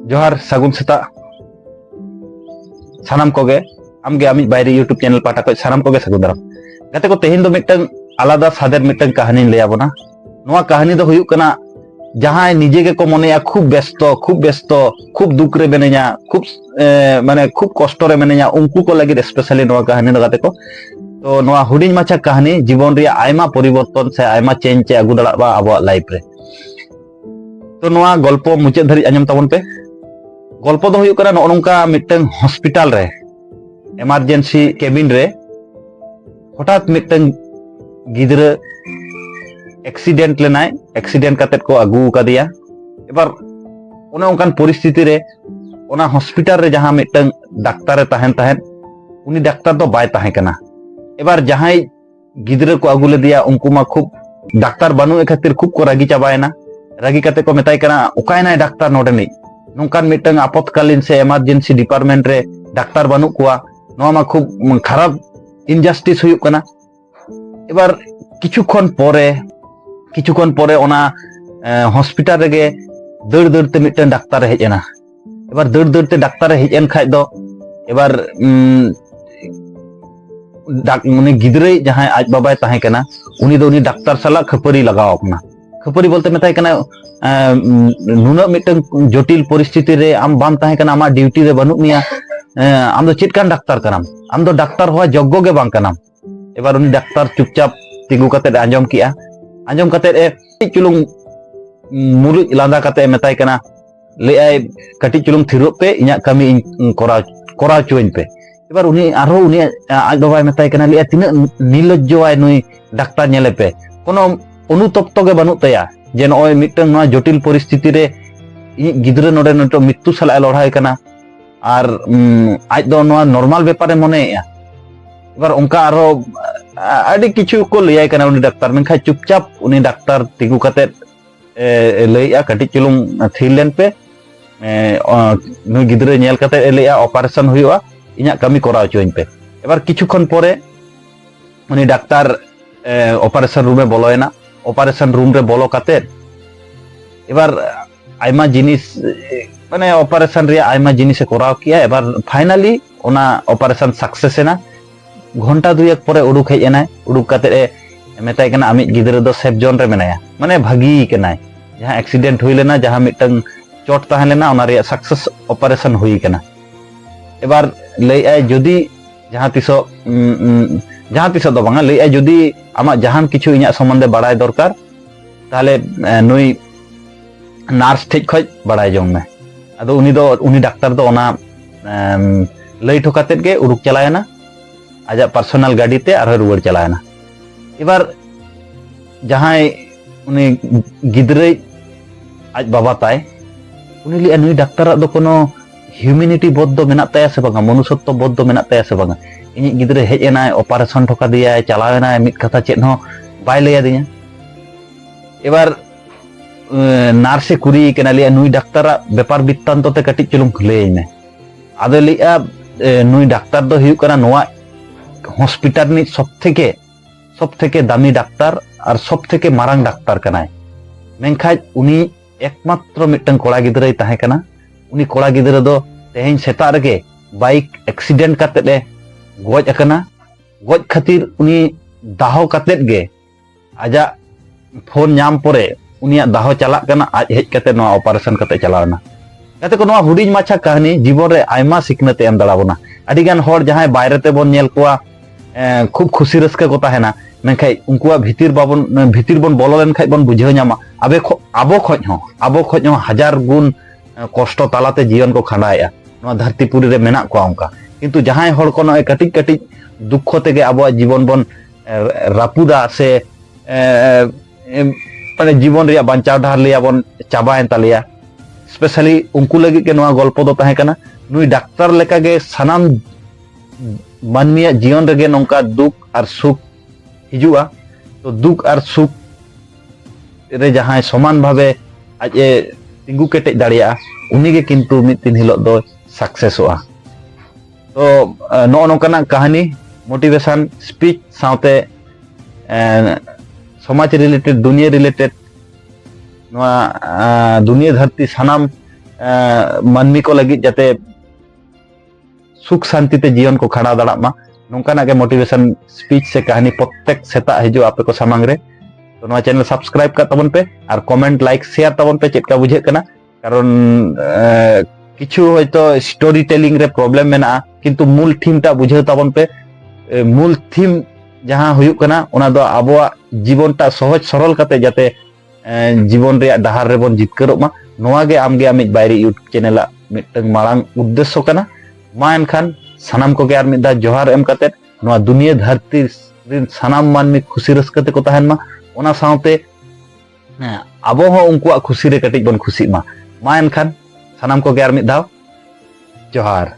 जोहार सागुन सेता सानाम कोगे आमगे आमिज बायरे यूट्यूब चैनल पाटा को सानाम कोगे सागुन दाराम गाते को तेहिन दो मिटन आलादा सादेर मिटन कहानी लैया बोना नोआ कहानी दो हुयुक कना जहां निजे के को मनेया खूब व्यस्त खूब दुख रे मेनेया खूब माने खूब कष्ट रे मेनेया उनको को लगे स्पेशली नोआ कहानी दो गाते को तो नोआ हुडिंग माछा कहानी जीवन रे आयमा परिवर्तन से आयमा चेंज चे आगु दाड़ा बा आबो लाइफ रे तो नोआ गल्प मुचे धरि आंजम ताबन पे गल्प दो हुयुक कना नोनका मिटन हॉस्पिटल रे इमरजेंसी केबिन रे हठात मिटन गिद्रा एक्सीडेंट लेनाय एक्सीडेंट कातेत को आगू कादिया एबार ओने ओनकान परिस्थिति रे ओना हॉस्पिटल रे जहां मिटन डाक्टर रे ताहेन उनी डाक्टर दो बाय ताहे कना एबार जहां गिद्रा को आगू ले दिया उनको मा खूब डाक्टर बानु ए खातिर खूब को रागी चाबायना रागी काते को मेताय कना ओकायनाय डाक्टर नोडेनी नोंकान मिटन आपातकालीन से इमरजेंसी डिपार्टमेंट रे डाक्टर बानु कोआ नोआ मा खूब खराब इनजस्टिस हुयुक कना एबार किछुखन परे ओना हॉस्पिटल रेगे दड़ ते मिटन डाक्टर हेजना एबार दड़ ते डाक्टर हेजन खाय दो एबार उनी गिद्रे जहां आज बाबाय ताहे कना उनी दो उनी डाक्टर साला खपरी लगाव अपना खपरी बोलते मेताय कना नुना मिटन जटिल परिस्थिति रे आम बाम ताहे कना आमा ड्यूटी रे बनु मिया आम दो चिटकान डाक्टर कनाम आम दो डाक्टर हुआ जग्गो गे बांग कनाम एबार उनी डाक्टर चुपचाप तिगु कते आंजम किया आंजम कते चुलुंग मुरुज लांदा कते मेताय कना ले आय कटी चुलुंग थिरो पे इना कमी कोरा चुइन पे एबार उनी आरो उनी आज बाबाय मेताय कना ले तिना निर्लज्जवाय नुई डाक्टर नेले पे कोनो अनुतप्त गे बनु तया जे नय मिटन ना जटिल परिस्थिति रे गिद्रा नोडे नटो मृत्यु साला लड़ाई कना और आज दो नॉर्मल व्यापारे मने एबार उनका आरो आदि किछु को लैया कना उनी डाक्टर मेनखा चुपचाप उनी डाक्टर तिगु कते लैया कटी चुलुंग थिरलेन पे नुई गिद्रा नेल कते लैया ऑपरेशन हुआ इना कमी कराव चोइन पे एबार किछुखन परे उनी डाक्टर ऑपरेशन रूम में बोलोयना ऑपरेशन रूम रे बोलो कते एबार आयमा जिनिस माने ऑपरेशन रे आयमा जिनिस कराव किया एबार फाइनली ओना ऑपरेशन सक्सेस एना घंटा दुएक परे उडुक हेजनाय उडुक कते मेताय कना आमिज गिद्रा दो सेफ जोन रे मेनाया माने भागी कनाय जहां एक्सीडेंट हुई लेना जहां मिटन चोट ताहे लेना ओना रे सक्सेस ऑपरेशन हुई कना एबार लay ay जदि जहां तिसो दो बांगा लay ay जदि आमा जहां किछु इना संबंधे बाड़ाय दरकार ताहले नुई नार्स ठेज खय बाड़ाय जों में आदो उनी डाक्टर दो ओना लay ठोकातेत गे उडुक चलायना आजा पर्सनल गाड़ी ते आरो रुवाड़ चलायना एबार जहां उनी गिद्रे आज बाबा ताय उनी लिया नुई डाक्टर दो कोनो ह्यूमैनिटी बोध दो मेना ताया से बांगा मनुष्यत्व बोध दो मेना ताया से बांगा इनी गिद्रे हेज एनाय ऑपरेशन ठोका दिया चलावेना मिट कथा चेत हो बाय लैया दिया एबार नार्से कुरी केना लिया नुई डाक्टर व्यापार वृत्तांत ते कटी चुलुंग खुलेय में आदो लिया नुई डाक्टर दो हुयुक कना नोआ हॉस्पिटल नि सब थेके दामी डाक्टर और सब थेके मारांग डाक्टर कनाय मेनखाज उनी एकमात्र मिटन कोड़ा गिद्राय ताहे कना उनी कोड़ा गिद्रा दो तेहेन सेता रेगे बाइक एक्सीडेंट काते ले गज अकना गज खातिर उनी दाहो काते गे आजा फोन नाम परे उनिया दाहो चला कना आज हेज काते नो ऑपरेशन काते चलावना काते को नो हुडिज माछा कहानी जीवन रे आयमा सिकनते एम दाड़ाबोना आदि गान होर जहां बायरे ते बोन नेल कोआ खूब खुशी रस्का को ताहेना मेनखाय उनकुआ भीतिर बोन बोलो लेन खाय बोन बुझाव नामा आबो खoj हो हजार गुण कष्ट तालाते जीवन को खांडाया नोआ धरतीपुरी रे मेना को उनका किंतु जहां होर को नय कटिज दुख तेगे आबो जीवन बोन रापुदा से माने जीवन रे बांचाव डाहर लिया बोन चाबायन तालिया स्पेशली उनको लगी के नोआ गल्प दो ताहे कना नुई डाक्टर लेका गे सनाम मानमिया जीवन रेगे नोंका दुख और सुख हिजुआ तो दुख और सुख रे जहां समान भावे आज तिंगु केटेज दाड़िया उनी गे किंतु मिद दिन हिलो दो सक्सेस होआ तो नो नोंकाना कहानी मोटिवेशन स्पीच साउते समाज रिलेटेड दुनिया रिलेटेड दुनिया धरती सानाम मानमी को लगी जाते सुख शांति ते जीवन को खड़ा दाड़ा मा नोंकाना के मोटिवेशन स्पीच से कहानी प्रत्येक सेता हिजु आपे को सामांग रे तो नवा चैनल सब्सक्राइब का तबन पे और कमेंट लाइक शेयर तबन पे चेक का बुझे कना कारण किछु होयतो स्टोरी टेलिंग रे प्रॉब्लम मेना किंतु मूल थीम टा बुझे तबन पे मूल थीम जहां हुयुक कना ओना दो आबोआ जीवन टा सहज सरल कते जाते जीवन रे डहार रे बन जितकरो मा नोआ गे आमगे आमिज बायरी यूट्यूब चैनल मिटंग मारांग उद्देश्य कना मा एनखान सानाम को गे आर मिदा जोहार एम कते नोआ दुनिया धरती रिन सानाम मानमी खुशी रस्कते को तहन मा ओना साउते आबो हो उनकुआ खुशी रे कटिज बन खुशी मा एनखान सानाम को गे आर मिदा जोहार।